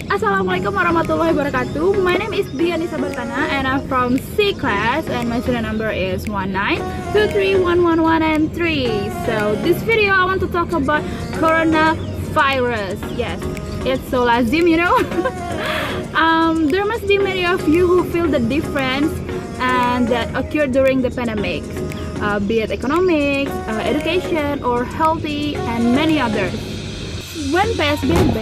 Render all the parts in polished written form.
Assalamualaikum warahmatullahi wabarakatuh. My name is Biipa and I'm from C class and my student number is 1923111 and 3. So this video I want to talk about coronavirus. Yes, it's so lazim, there must be many of you who feel the difference and that occurred during the pandemic, be it economics, education, or healthy, and many others. When PSBB,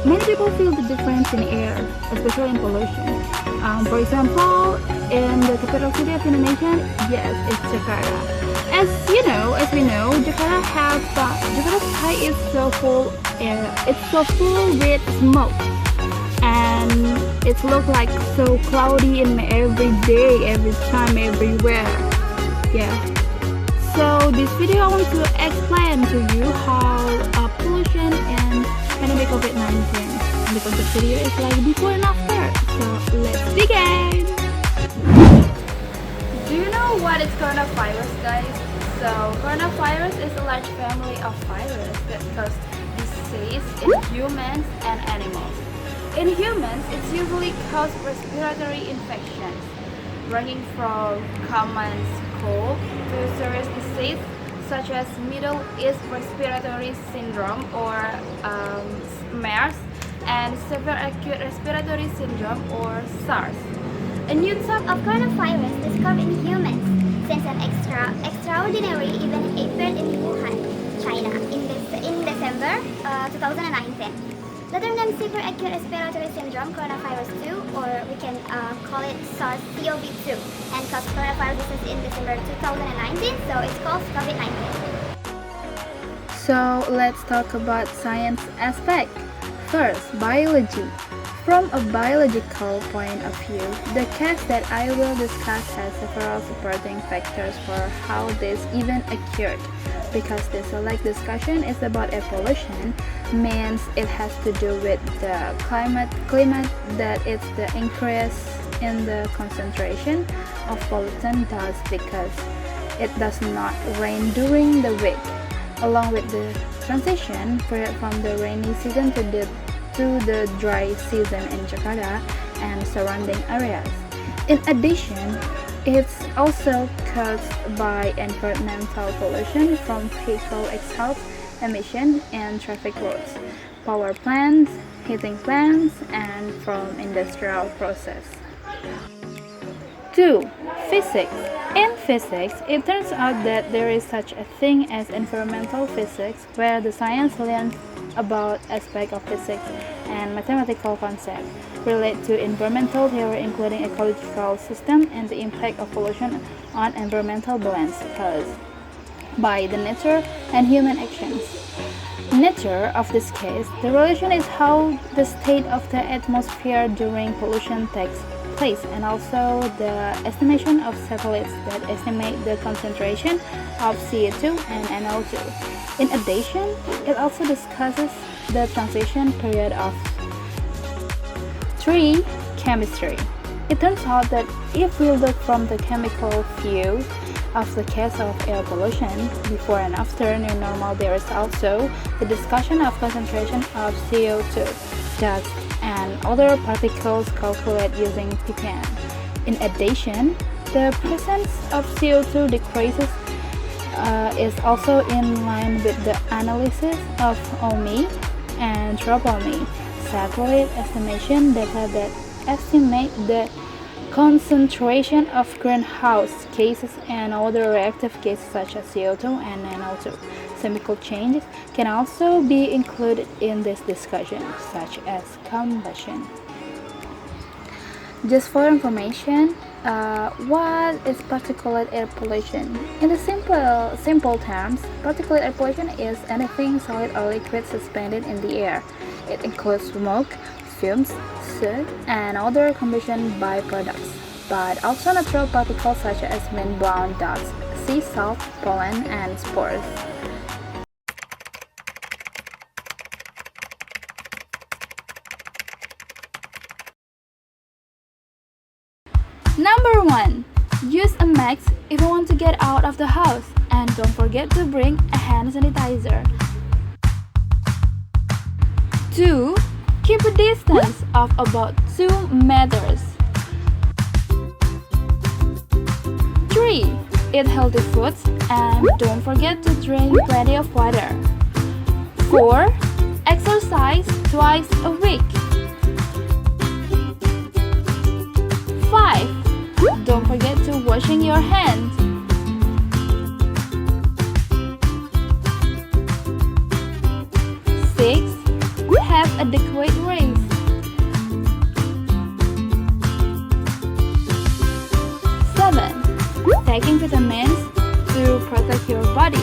many people feel the difference in air, especially in pollution. For example, in the capital city of Indonesia, yes, it's Jakarta. As we know, Jakarta's sky is so full. It's so full with smoke, and it looks like so cloudy in every day, every time, everywhere. Yeah. So this video I want to explain to you how pollution and pandemic COVID-19. And the concept video is like before and after. So let's begin. Do you know what is coronavirus, guys? So coronavirus is a large family of viruses that cause disease in humans and animals. In humans, it's usually cause respiratory infections, ranging from common cold to serious disease such as Middle East Respiratory Syndrome or MERS and Severe Acute Respiratory Syndrome or SARS. A new type of coronavirus discovered in humans since an extraordinary event appeared in Wuhan, China in December 2019. The term named Severe Acute Respiratory Syndrome coronavirus 2, or we can call it SARS-CoV-2, and caused coronavirus disease in December 2019, so it's called COVID-19. So let's talk about science aspect. First, biology. From a biological point of view, the case that I will discuss has several supporting factors for how this event occurred. Because the select discussion is about air pollution, means it has to do with the climate that it's the increase in the concentration of pollutant dust because it does not rain during the week, along with the transition period from the rainy season to the dry season in Jakarta and surrounding areas. In addition, it's also caused by environmental pollution from vehicle exhaust emission and traffic roads, power plants, heating plants, and from industrial process. 2. Physics. In physics, it turns out that there is such a thing as environmental physics, where the science learns about aspects of physics and mathematical concepts relate to environmental theory, including ecological system and the impact of pollution on environmental balance caused by the nature and human actions. Nature of this case, the relation is how the state of the atmosphere during pollution takes place, and also the estimation of satellites that estimate the concentration of CO2 and NO2. In addition, it also discusses the transition period of 3. Chemistry. It turns out that if we look from the chemical view of the case of air pollution, before and after new normal, there is also the discussion of concentration of CO2, dust, and other particles calculated using ppm. In addition, the presence of CO2 decreases is also in line with the analysis of OMI and TROPOMI satellite estimation data that estimate the concentration of greenhouse gases and other reactive gases such as CO2 and NO2. Chemical changes can also be included in this discussion, such as combustion. Just for information, what is particulate air pollution? In the simple terms, particulate air pollution is anything solid or liquid suspended in the air. It includes smoke, fumes, soot, and other combustion byproducts, but also natural particles such as wind-blown dust, sea salt, pollen, and spores. Number 1. Use a mask if you want to get out of the house, and don't forget to bring a hand sanitizer. 2. Keep a distance of about 2 meters. 3. Eat healthy foods and don't forget to drink plenty of water. 4. Exercise twice a week. 5. Don't forget to washing your hands. 6. Have adequate rest. 7. Taking vitamins to protect your body.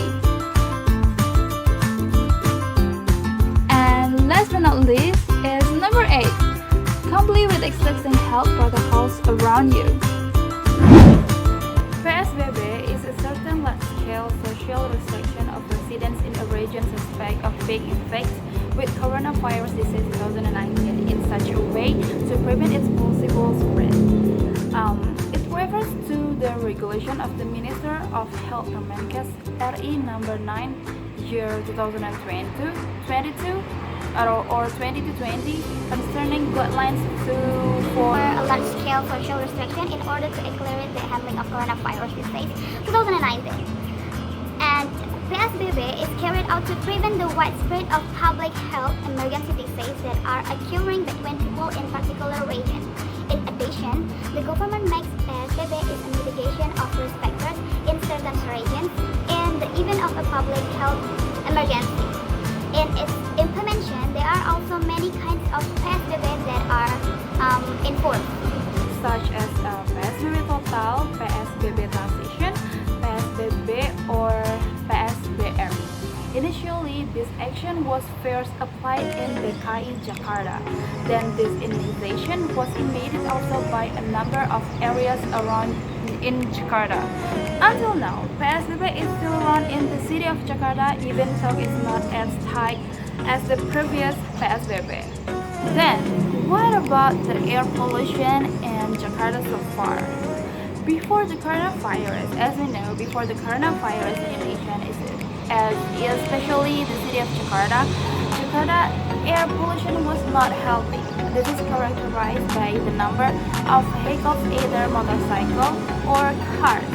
And last but not least is number 8. Comply with existing health protocols around you. PSBB is a certain large-scale social restriction of residents in a region suspect of being infected with coronavirus disease 2019 in such a way to prevent its possible spread. It refers to the regulation of the Minister of Health Kemenkes RI number 9 year 2022 or 2020 concerning guidelines for a large-scale social restriction in order to accelerate the handling of coronavirus disease 2019. And PSBB is carried out to prevent the widespread of public health emergency diseases that are occurring between people in particular regions. In addition, the government makes PSBB is a mitigation of risk factors in certain regions in the event of a public health emergency. In its implementation, there are also many kinds of PSBB that are enforced, such as PSBB total, PSBB transition, PSBB or PSBR. Initially, this action was first applied in DKI Jakarta. Then this initiation was imitated also by a number of areas around in Jakarta. Until now, PSBB is still run in the city of Jakarta even though it's not as tight as the previous PSBB. Then, what about the air pollution in Jakarta so far? Before the coronavirus, as we know, before the coronavirus invasion especially the city of Jakarta, air pollution was not healthy. This is characterized by the number of vehicles, either motorcycle or cars,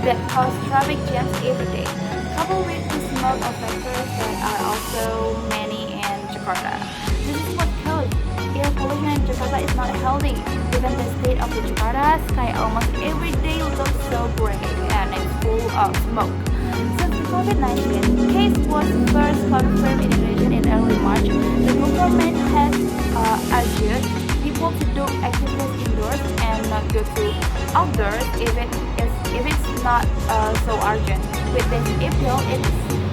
that cause traffic jams every day, coupled with the smoke of factories that are also many in Jakarta. This is what caused air pollution in Jakarta is not healthy. Even the state of the Jakarta sky almost every day looks so gray and it's full of smoke. Since the COVID-19 case was first confirmed in the region in early March, the government has urged people to do activities indoors and not go to outdoors if it's not so urgent. With this appeal, it's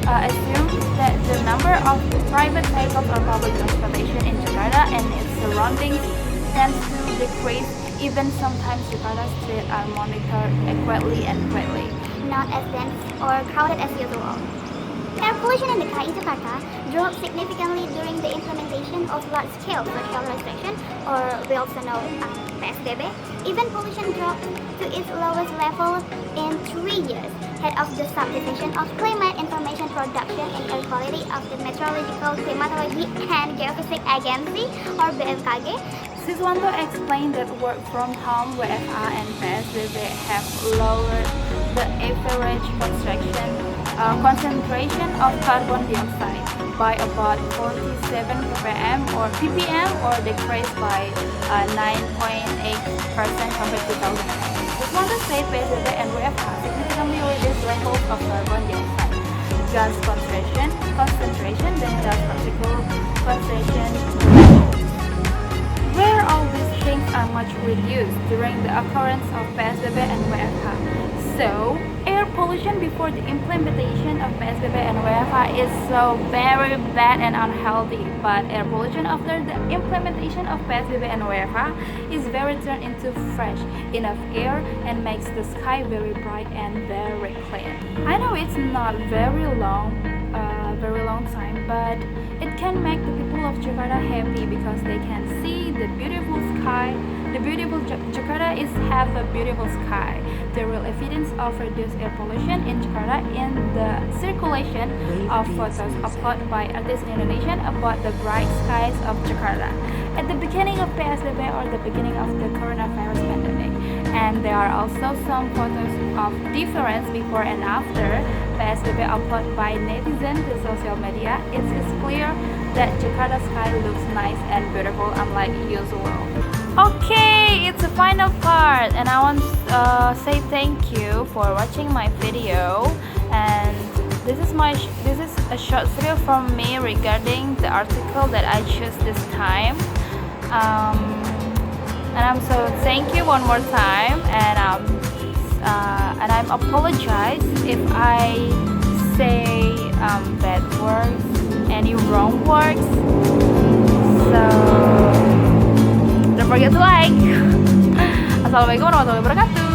assumed that the number of private vehicles or public transportation in Jakarta and its surroundings tends to decrease. Even sometimes Jakarta's streets are monitored accurately and quickly, not as dense or crowded as usual. Air pollution in DKI Jakarta dropped significantly during the implementation of large-scale social restriction, or we also know PSBB. Even pollution dropped to its lowest level in 3 years, head of the Subdivision of Climate Information Production and Air Quality of the Meteorological, Climatology and Geophysics Agency, or BMKG. Siswanto explained that work from home, WFH and PSBB have lowered the average concentration of carbon dioxide by about 47 ppm or decreased by 9.8% compared to 2009. Siswanto said PSBB and WFH significantly reduced levels of carbon dioxide, gas concentration, then gas particle concentration levels, where all these things are much reduced during the occurrence of PSBB and WFH. So, air pollution before the implementation of PSBB and WFH is so very bad and unhealthy, but air pollution after the implementation of PSBB and WFH is very turned into fresh, enough air and makes the sky very bright and very clean. I know it's not very long time, but it can make the people of Jakarta happy because they can see the beautiful sky. The beautiful Jakarta have a beautiful sky. The real evidence of reduced air pollution in Jakarta in the circulation of photos uploaded by artists in Indonesia about the bright skies of Jakarta. at the beginning of PSBB or the beginning of the coronavirus pandemic. And there are also some photos of difference before and after PSBB uploaded by netizens to social media. It is clear that Jakarta sky looks nice and beautiful unlike usual. Okay, it's the final part, and I want to say thank you for watching my video. And this is a short video from me regarding the article that I chose this time. And I'm so thank you one more time, and I'm apologize if I say bad words, any wrong words. So don't forget to like. Assalamualaikum warahmatullahi wabarakatuh.